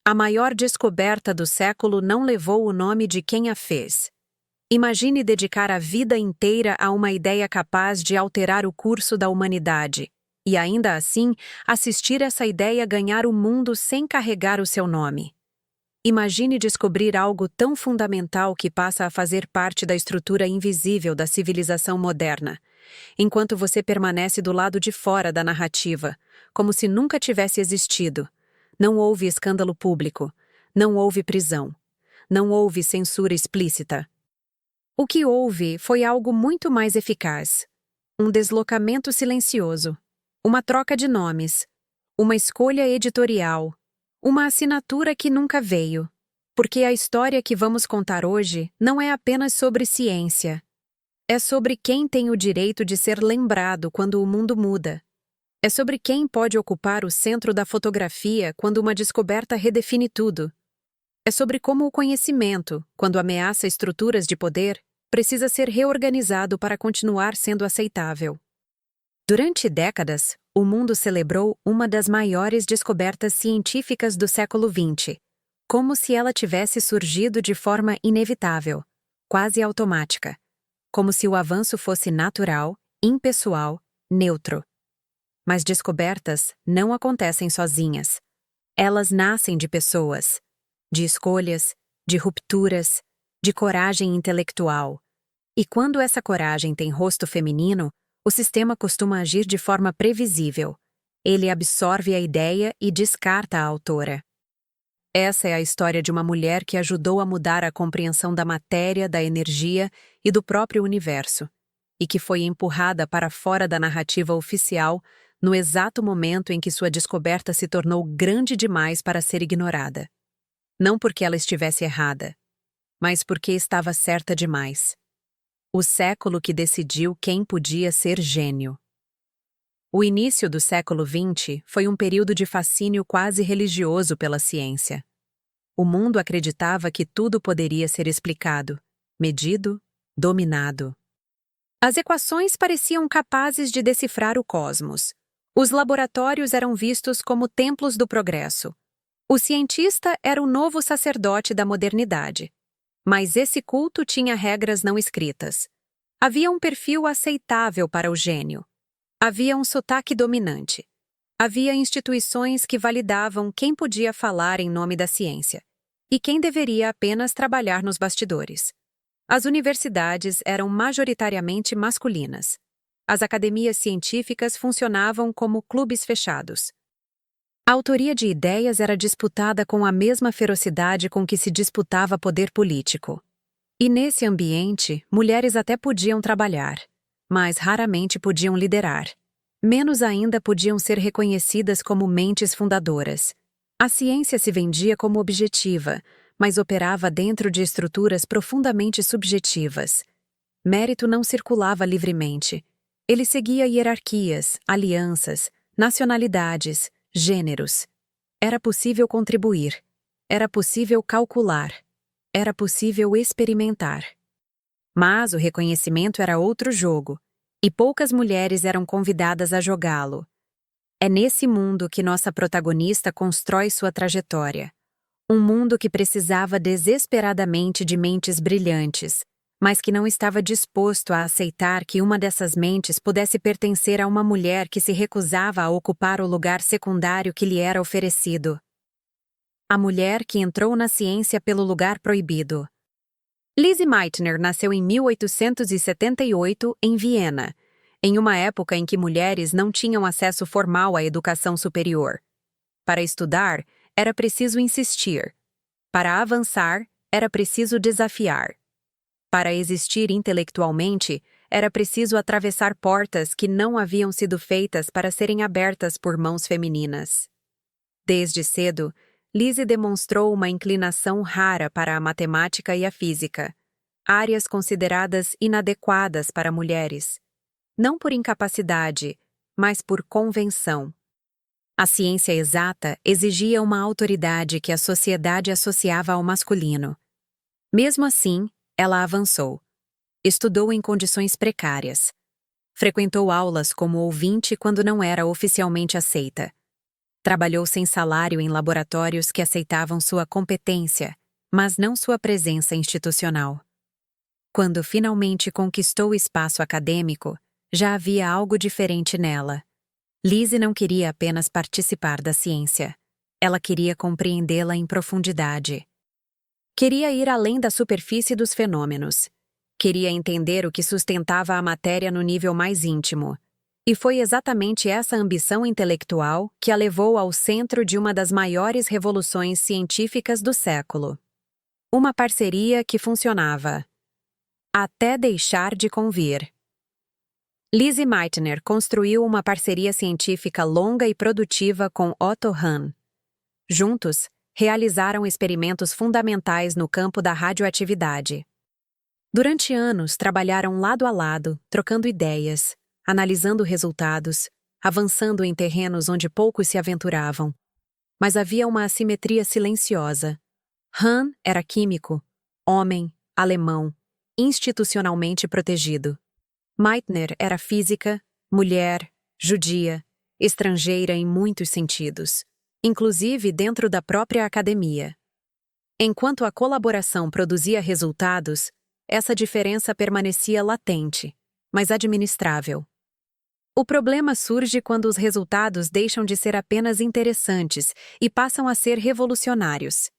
A maior descoberta do século não levou o nome de quem a fez. Imagine dedicar a vida inteira a uma ideia capaz de alterar o curso da humanidade, e ainda assim assistir essa ideia ganhar o mundo sem carregar o seu nome. Imagine descobrir algo tão fundamental que passa a fazer parte da estrutura invisível da civilização moderna, enquanto você permanece do lado de fora da narrativa, como se nunca tivesse existido. Não houve escândalo público, não houve prisão, não houve censura explícita. O que houve foi algo muito mais eficaz. Um deslocamento silencioso, uma troca de nomes, uma escolha editorial, uma assinatura que nunca veio. Porque a história que vamos contar hoje não é apenas sobre ciência. É sobre quem tem o direito de ser lembrado quando o mundo muda. É sobre quem pode ocupar o centro da fotografia quando uma descoberta redefine tudo. É sobre como o conhecimento, quando ameaça estruturas de poder, precisa ser reorganizado para continuar sendo aceitável. Durante décadas, o mundo celebrou uma das maiores descobertas científicas do século XX, como se ela tivesse surgido de forma inevitável, quase automática, como se o avanço fosse natural, impessoal, neutro. Mas descobertas não acontecem sozinhas. Elas nascem de pessoas, de escolhas, de rupturas, de coragem intelectual. E quando essa coragem tem rosto feminino, o sistema costuma agir de forma previsível. Ele absorve a ideia e descarta a autora. Essa é a história de uma mulher que ajudou a mudar a compreensão da matéria, da energia e do próprio universo, e que foi empurrada para fora da narrativa oficial no exato momento em que sua descoberta se tornou grande demais para ser ignorada. Não porque ela estivesse errada, mas porque estava certa demais. O século que decidiu quem podia ser gênio. O início do século XX foi um período de fascínio quase religioso pela ciência. O mundo acreditava que tudo poderia ser explicado, medido, dominado. As equações pareciam capazes de decifrar o cosmos. Os laboratórios eram vistos como templos do progresso. O cientista era o novo sacerdote da modernidade. Mas esse culto tinha regras não escritas. Havia um perfil aceitável para o gênio. Havia um sotaque dominante. Havia instituições que validavam quem podia falar em nome da ciência e quem deveria apenas trabalhar nos bastidores. As universidades eram majoritariamente masculinas. As academias científicas funcionavam como clubes fechados. A autoria de ideias era disputada com a mesma ferocidade com que se disputava poder político. E nesse ambiente, mulheres até podiam trabalhar, mas raramente podiam liderar. Menos ainda podiam ser reconhecidas como mentes fundadoras. A ciência se vendia como objetiva, mas operava dentro de estruturas profundamente subjetivas. Mérito não circulava livremente. Ele seguia hierarquias, alianças, nacionalidades, gêneros. Era possível contribuir. Era possível calcular. Era possível experimentar. Mas o reconhecimento era outro jogo, e poucas mulheres eram convidadas a jogá-lo. É nesse mundo que nossa protagonista constrói sua trajetória. Um mundo que precisava desesperadamente de mentes brilhantes, mas que não estava disposto a aceitar que uma dessas mentes pudesse pertencer a uma mulher que se recusava a ocupar o lugar secundário que lhe era oferecido. A mulher que entrou na ciência pelo lugar proibido. Lise Meitner nasceu em 1878 em Viena, em uma época em que mulheres não tinham acesso formal à educação superior. Para estudar, era preciso insistir. Para avançar, era preciso desafiar. Para existir intelectualmente, era preciso atravessar portas que não haviam sido feitas para serem abertas por mãos femininas. Desde cedo, Lise demonstrou uma inclinação rara para a matemática e a física, áreas consideradas inadequadas para mulheres, não por incapacidade, mas por convenção. A ciência exata exigia uma autoridade que a sociedade associava ao masculino. Mesmo assim, ela avançou. Estudou em condições precárias. Frequentou aulas como ouvinte quando não era oficialmente aceita. Trabalhou sem salário em laboratórios que aceitavam sua competência, mas não sua presença institucional. Quando finalmente conquistou o espaço acadêmico, já havia algo diferente nela. Lizzie não queria apenas participar da ciência. Ela queria compreendê-la em profundidade. Queria ir além da superfície dos fenômenos. Queria entender o que sustentava a matéria no nível mais íntimo. E foi exatamente essa ambição intelectual que a levou ao centro de uma das maiores revoluções científicas do século. Uma parceria que funcionava até deixar de convir. Lizzie Meitner construiu uma parceria científica longa e produtiva com Otto Hahn. Juntos, realizaram experimentos fundamentais no campo da radioatividade. Durante anos, trabalharam lado a lado, trocando ideias, analisando resultados, avançando em terrenos onde poucos se aventuravam. Mas havia uma assimetria silenciosa. Hahn era químico, homem, alemão, institucionalmente protegido. Meitner era física, mulher, judia, estrangeira em muitos sentidos, inclusive dentro da própria academia. Enquanto a colaboração produzia resultados, essa diferença permanecia latente, mas administrável. O problema surge quando os resultados deixam de ser apenas interessantes e passam a ser revolucionários.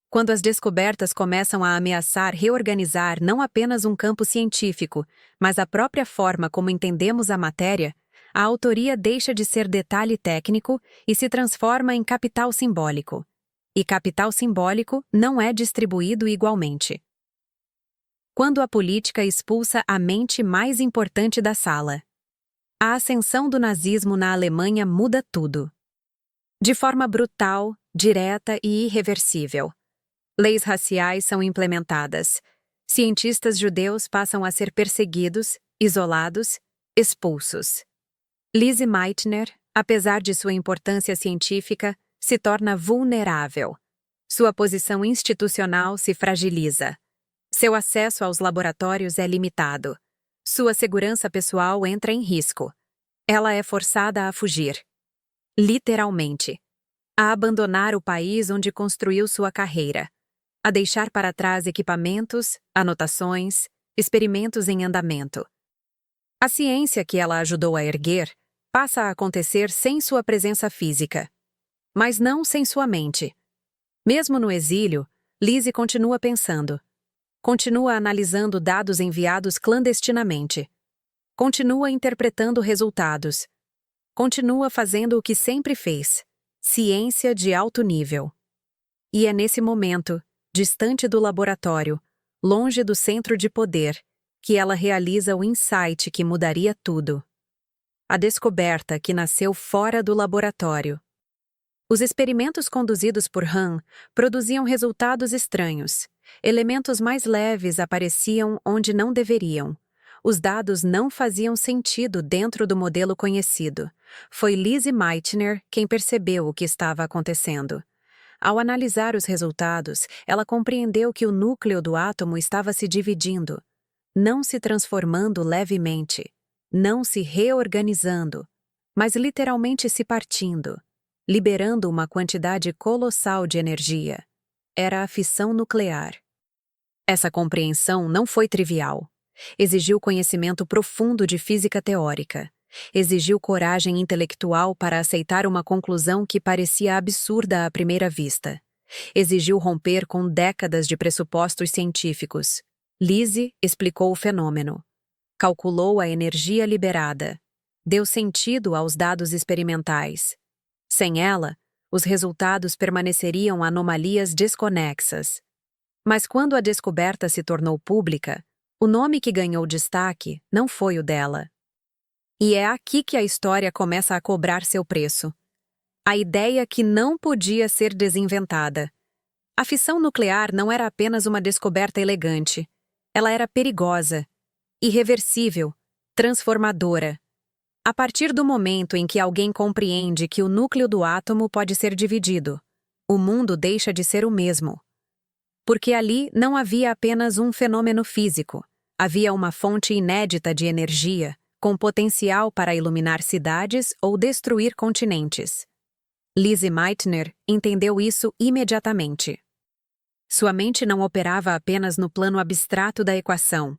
Quando as descobertas começam a ameaçar reorganizar não apenas um campo científico, mas a própria forma como entendemos a matéria, a autoria deixa de ser detalhe técnico e se transforma em capital simbólico. E capital simbólico não é distribuído igualmente. Quando a política expulsa a mente mais importante da sala. A ascensão do nazismo na Alemanha muda tudo. De forma brutal, direta e irreversível. Leis raciais são implementadas. Cientistas judeus passam a ser perseguidos, isolados, expulsos. Lizzie Meitner, apesar de sua importância científica, se torna vulnerável. Sua posição institucional se fragiliza. Seu acesso aos laboratórios é limitado. Sua segurança pessoal entra em risco. Ela é forçada a fugir. Literalmente. A abandonar o país onde construiu sua carreira. A deixar para trás equipamentos, anotações, experimentos em andamento. A ciência que ela ajudou a erguer passa a acontecer sem sua presença física. Mas não sem sua mente. Mesmo no exílio, Lizzie continua pensando. Continua analisando dados enviados clandestinamente. Continua interpretando resultados. Continua fazendo o que sempre fez. Ciência de alto nível. E é nesse momento, distante do laboratório, longe do centro de poder, que ela realiza o insight que mudaria tudo. A descoberta que nasceu fora do laboratório. Os experimentos conduzidos por Hahn produziam resultados estranhos. Elementos mais leves apareciam onde não deveriam. Os dados não faziam sentido dentro do modelo conhecido. Foi Lizzie Meitner quem percebeu o que estava acontecendo. Ao analisar os resultados, ela compreendeu que o núcleo do átomo estava se dividindo, não se transformando levemente, não se reorganizando, mas literalmente se partindo, liberando uma quantidade colossal de energia. Era a fissão nuclear. Essa compreensão não foi trivial. Exigiu conhecimento profundo de física teórica. Exigiu coragem intelectual para aceitar uma conclusão que parecia absurda à primeira vista. Exigiu romper com décadas de pressupostos científicos. Lizzie explicou o fenômeno. Calculou a energia liberada. Deu sentido aos dados experimentais. Sem ela, os resultados permaneceriam anomalias desconexas. Mas quando a descoberta se tornou pública, o nome que ganhou destaque não foi o dela. E é aqui que a história começa a cobrar seu preço. A ideia que não podia ser desinventada. A fissão nuclear não era apenas uma descoberta elegante. Ela era perigosa, irreversível, transformadora. A partir do momento em que alguém compreende que o núcleo do átomo pode ser dividido, o mundo deixa de ser o mesmo. Porque ali não havia apenas um fenômeno físico, havia uma fonte inédita de energia, com potencial para iluminar cidades ou destruir continentes. Lizzie Meitner entendeu isso imediatamente. Sua mente não operava apenas no plano abstrato da equação.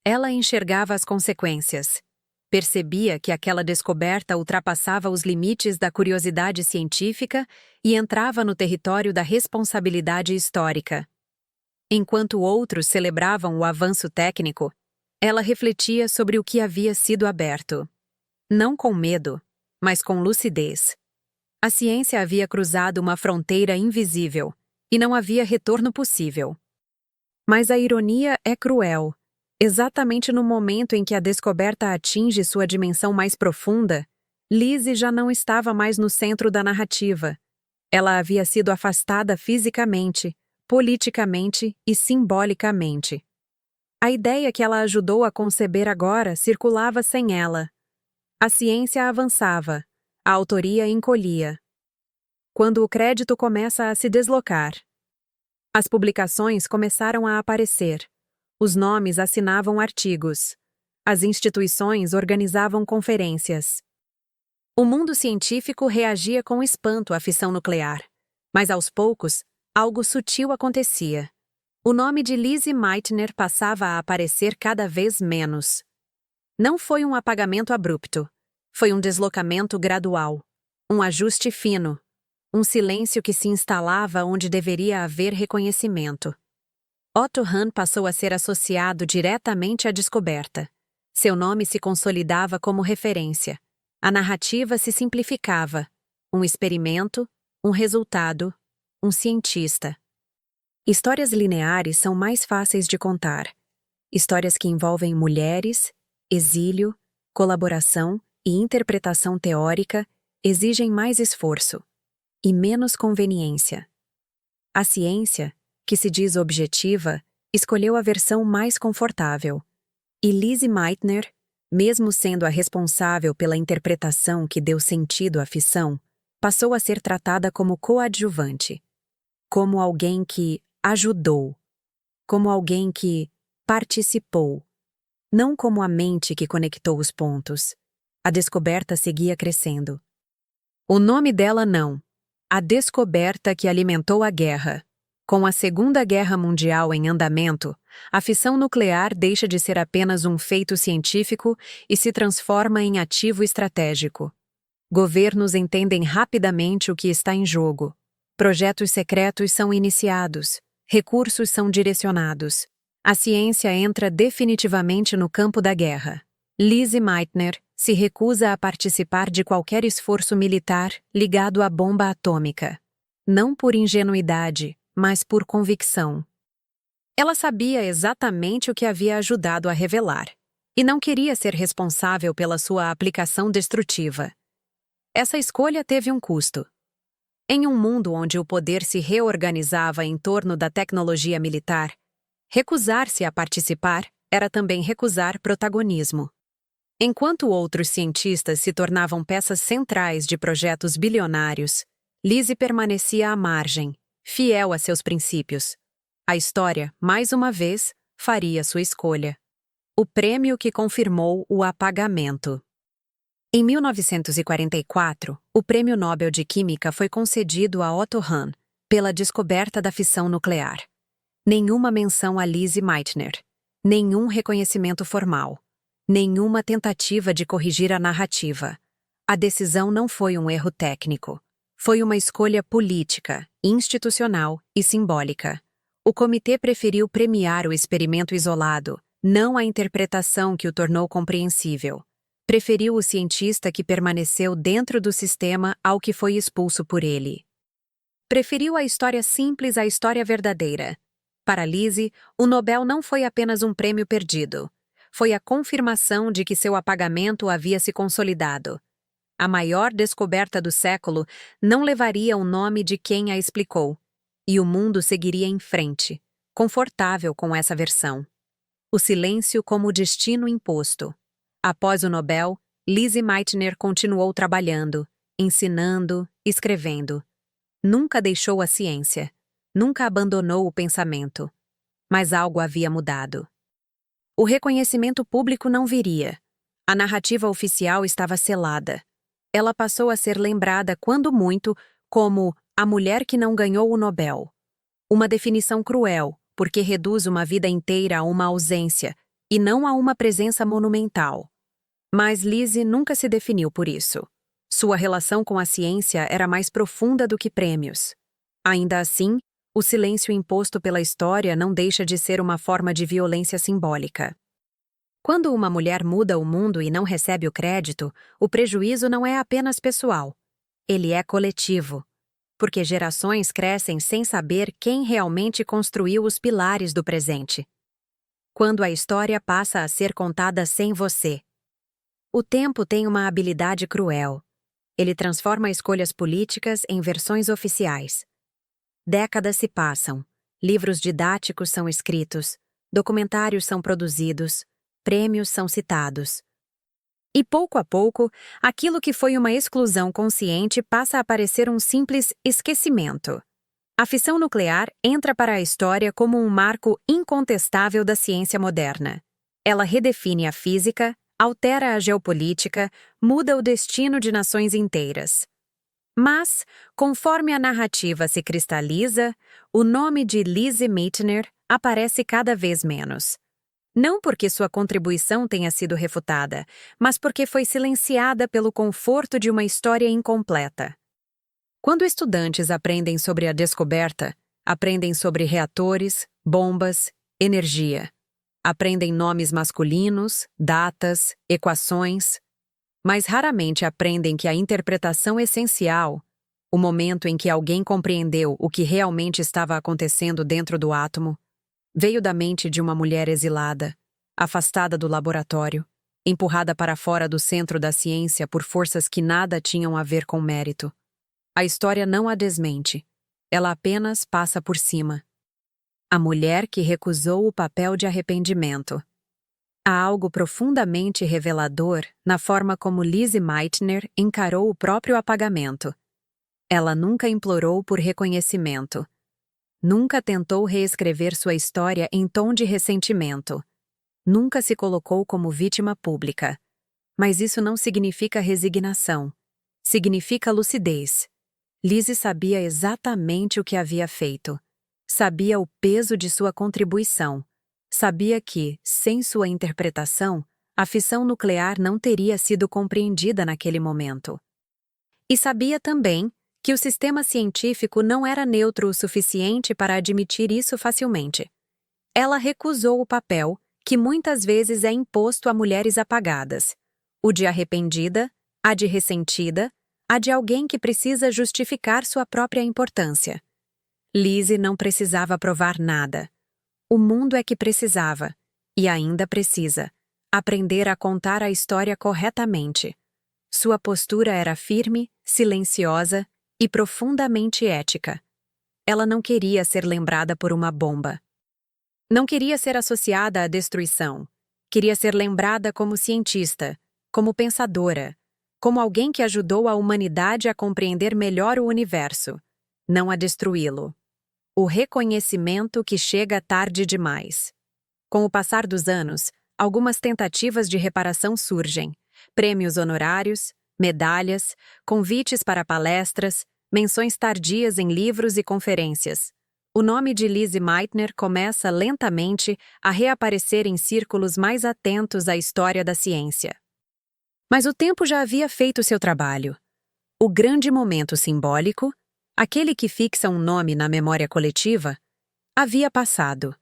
Ela enxergava as consequências. Percebia que aquela descoberta ultrapassava os limites da curiosidade científica e entrava no território da responsabilidade histórica. Enquanto outros celebravam o avanço técnico, ela refletia sobre o que havia sido aberto. Não com medo, mas com lucidez. A ciência havia cruzado uma fronteira invisível, e não havia retorno possível. Mas a ironia é cruel. Exatamente no momento em que a descoberta atinge sua dimensão mais profunda, Lizzie já não estava mais no centro da narrativa. Ela havia sido afastada fisicamente, politicamente e simbolicamente. A ideia que ela ajudou a conceber agora circulava sem ela. A ciência avançava, a autoria encolhia. Quando o crédito começa a se deslocar, as publicações começaram a aparecer. Os nomes assinavam artigos. As instituições organizavam conferências. O mundo científico reagia com espanto à fissão nuclear. Mas aos poucos, algo sutil acontecia. O nome de Lizzie Meitner passava a aparecer cada vez menos. Não foi um apagamento abrupto. Foi um deslocamento gradual. Um ajuste fino. Um silêncio que se instalava onde deveria haver reconhecimento. Otto Hahn passou a ser associado diretamente à descoberta. Seu nome se consolidava como referência. A narrativa se simplificava. Um experimento, um resultado, um cientista. Histórias lineares são mais fáceis de contar. Histórias que envolvem mulheres, exílio, colaboração e interpretação teórica exigem mais esforço e menos conveniência. A ciência, que se diz objetiva, escolheu a versão mais confortável. E Lizzie Meitner, mesmo sendo a responsável pela interpretação que deu sentido à fissão, passou a ser tratada como coadjuvante, como alguém que ajudou, como alguém que participou, não como a mente que conectou os pontos. A descoberta seguia crescendo. O nome dela não. A descoberta que alimentou a guerra. Com a Segunda Guerra Mundial em andamento, a fissão nuclear deixa de ser apenas um feito científico e se transforma em ativo estratégico. Governos entendem rapidamente o que está em jogo. Projetos secretos são iniciados. Recursos são direcionados. A ciência entra definitivamente no campo da guerra. Lizzie Meitner se recusa a participar de qualquer esforço militar ligado à bomba atômica. Não por ingenuidade, mas por convicção. Ela sabia exatamente o que havia ajudado a revelar, e não queria ser responsável pela sua aplicação destrutiva. Essa escolha teve um custo. Em um mundo onde o poder se reorganizava em torno da tecnologia militar, recusar-se a participar era também recusar protagonismo. Enquanto outros cientistas se tornavam peças centrais de projetos bilionários, Lizzie permanecia à margem, fiel a seus princípios. A história, mais uma vez, faria sua escolha. O prêmio que confirmou o apagamento. Em 1944, o Prêmio Nobel de Química foi concedido a Otto Hahn pela descoberta da fissão nuclear. Nenhuma menção a Lizzie Meitner. Nenhum reconhecimento formal. Nenhuma tentativa de corrigir a narrativa. A decisão não foi um erro técnico. Foi uma escolha política, institucional e simbólica. O comitê preferiu premiar o experimento isolado, não a interpretação que o tornou compreensível. Preferiu o cientista que permaneceu dentro do sistema ao que foi expulso por ele. Preferiu a história simples à história verdadeira. Para Lizzie, o Nobel não foi apenas um prêmio perdido. Foi a confirmação de que seu apagamento havia se consolidado. A maior descoberta do século não levaria o nome de quem a explicou, e o mundo seguiria em frente, confortável com essa versão. O silêncio como destino imposto. Após o Nobel, Lizzie Meitner continuou trabalhando, ensinando, escrevendo. Nunca deixou a ciência, nunca abandonou o pensamento. Mas algo havia mudado. O reconhecimento público não viria. A narrativa oficial estava selada. ela passou a ser lembrada, quando muito, como a mulher que não ganhou o Nobel. Uma definição cruel, porque reduz uma vida inteira a uma ausência, e não a uma presença monumental. Mas Lizzie nunca se definiu por isso. Sua relação com a ciência era mais profunda do que prêmios. Ainda assim, o silêncio imposto pela história não deixa de ser uma forma de violência simbólica. Quando uma mulher muda o mundo e não recebe o crédito, o prejuízo não é apenas pessoal. Ele é coletivo. Porque gerações crescem sem saber quem realmente construiu os pilares do presente. Quando a história passa a ser contada sem você. O tempo tem uma habilidade cruel. Ele transforma escolhas políticas em versões oficiais. Décadas se passam, livros didáticos são escritos, documentários são produzidos, prêmios são citados. E pouco a pouco, aquilo que foi uma exclusão consciente passa a parecer um simples esquecimento. A fissão nuclear entra para a história como um marco incontestável da ciência moderna. Ela redefine a física, altera a geopolítica, muda o destino de nações inteiras. Mas, conforme a narrativa se cristaliza, o nome de Lizzie Meitner aparece cada vez menos. Não porque sua contribuição tenha sido refutada, mas porque foi silenciada pelo conforto de uma história incompleta. Quando estudantes aprendem sobre a descoberta, aprendem sobre reatores, bombas, energia. Aprendem nomes masculinos, datas, equações, mas raramente aprendem que a interpretação essencial, o momento em que alguém compreendeu o que realmente estava acontecendo dentro do átomo, veio da mente de uma mulher exilada, afastada do laboratório, empurrada para fora do centro da ciência por forças que nada tinham a ver com mérito. A história não a desmente, ela apenas passa por cima. A mulher que recusou o papel de arrependimento. Há algo profundamente revelador na forma como Lizzie Meitner encarou o próprio apagamento. Ela nunca implorou por reconhecimento. Nunca tentou reescrever sua história em tom de ressentimento. Nunca se colocou como vítima pública. Mas isso não significa resignação. Significa lucidez. Lizzie sabia exatamente o que havia feito. Sabia o peso de sua contribuição. Sabia que, sem sua interpretação, a fissão nuclear não teria sido compreendida naquele momento. E sabia também que o sistema científico não era neutro o suficiente para admitir isso facilmente. Ela recusou o papel que muitas vezes é imposto a mulheres apagadas, o de arrependida, a de ressentida, a de alguém que precisa justificar sua própria importância. Lizzie não precisava provar nada. O mundo é que precisava, e ainda precisa, aprender a contar a história corretamente. Sua postura era firme, silenciosa e profundamente ética. Ela não queria ser lembrada por uma bomba. Não queria ser associada à destruição. Queria ser lembrada como cientista, como pensadora, como alguém que ajudou a humanidade a compreender melhor o universo, não a destruí-lo. O reconhecimento que chega tarde demais. Com o passar dos anos, algumas tentativas de reparação surgem. Prêmios honorários, medalhas, convites para palestras, menções tardias em livros e conferências. O nome de Lizzie Meitner começa lentamente a reaparecer em círculos mais atentos à história da ciência. Mas o tempo já havia feito seu trabalho. O grande momento simbólico, aquele que fixa um nome na memória coletiva, havia passado.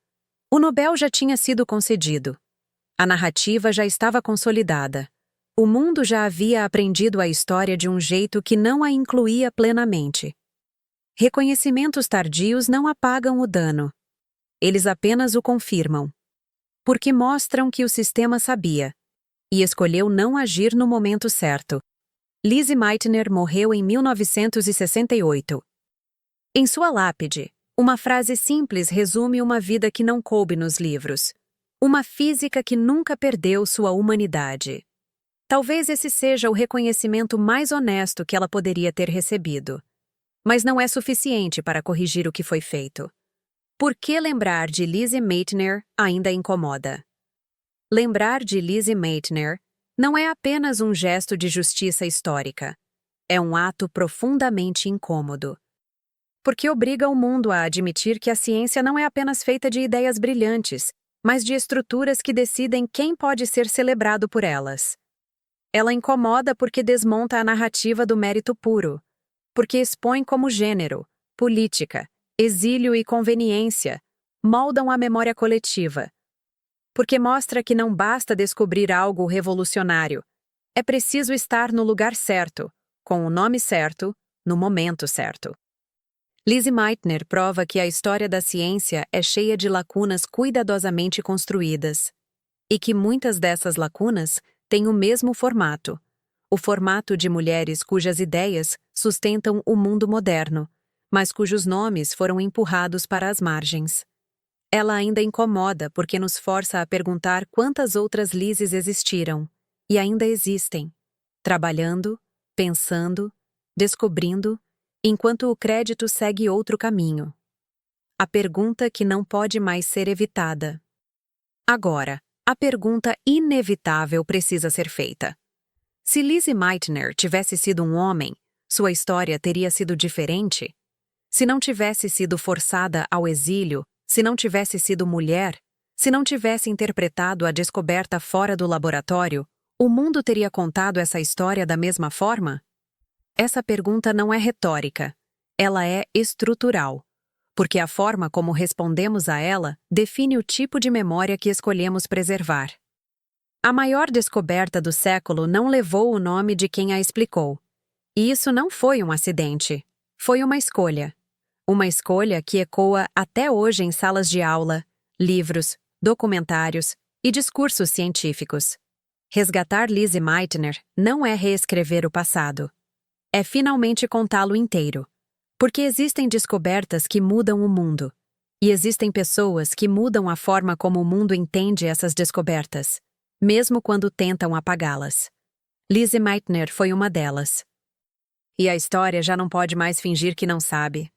O Nobel já tinha sido concedido. A narrativa já estava consolidada. O mundo já havia aprendido a história de um jeito que não a incluía plenamente. Reconhecimentos tardios não apagam o dano. Eles apenas o confirmam. Porque mostram que o sistema sabia e escolheu não agir no momento certo. Lizzie Meitner morreu em 1968. Em sua lápide, uma frase simples resume uma vida que não coube nos livros. Uma física que nunca perdeu sua humanidade. Talvez esse seja o reconhecimento mais honesto que ela poderia ter recebido. Mas não é suficiente para corrigir o que foi feito. Por que lembrar de Lizzie Meitner ainda incomoda? Lembrar de Lizzie Meitner não é apenas um gesto de justiça histórica. é um ato profundamente incômodo. Porque obriga o mundo a admitir que a ciência não é apenas feita de ideias brilhantes, mas de estruturas que decidem quem pode ser celebrado por elas. Ela incomoda porque desmonta a narrativa do mérito puro, porque expõe como gênero, política, exílio e conveniência moldam a memória coletiva. Porque mostra que não basta descobrir algo revolucionário, é preciso estar no lugar certo, com o nome certo, no momento certo. Lise Meitner prova que a história da ciência é cheia de lacunas cuidadosamente construídas, e que muitas dessas lacunas têm o mesmo formato, o formato de mulheres cujas ideias sustentam o mundo moderno, mas cujos nomes foram empurrados para as margens. Ela ainda incomoda porque nos força a perguntar quantas outras Lises existiram, e ainda existem, trabalhando, pensando, descobrindo, enquanto o crédito segue outro caminho. A pergunta que não pode mais ser evitada. Agora, a pergunta inevitável precisa ser feita. Se Lise Meitner tivesse sido um homem, sua história teria sido diferente? Se não tivesse sido forçada ao exílio, se não tivesse sido mulher, se não tivesse interpretado a descoberta fora do laboratório, o mundo teria contado essa história da mesma forma? Essa pergunta não é retórica, ela é estrutural, porque a forma como respondemos a ela define o tipo de memória que escolhemos preservar. A maior descoberta do século não levou o nome de quem a explicou. E isso não foi um acidente, foi uma escolha. Uma escolha que ecoa até hoje em salas de aula, livros, documentários e discursos científicos. Resgatar Lise Meitner não é reescrever o passado. É finalmente contá-lo inteiro. Porque existem descobertas que mudam o mundo. E existem pessoas que mudam a forma como o mundo entende essas descobertas, mesmo quando tentam apagá-las. Lise Meitner foi uma delas. E a história já não pode mais fingir que não sabe.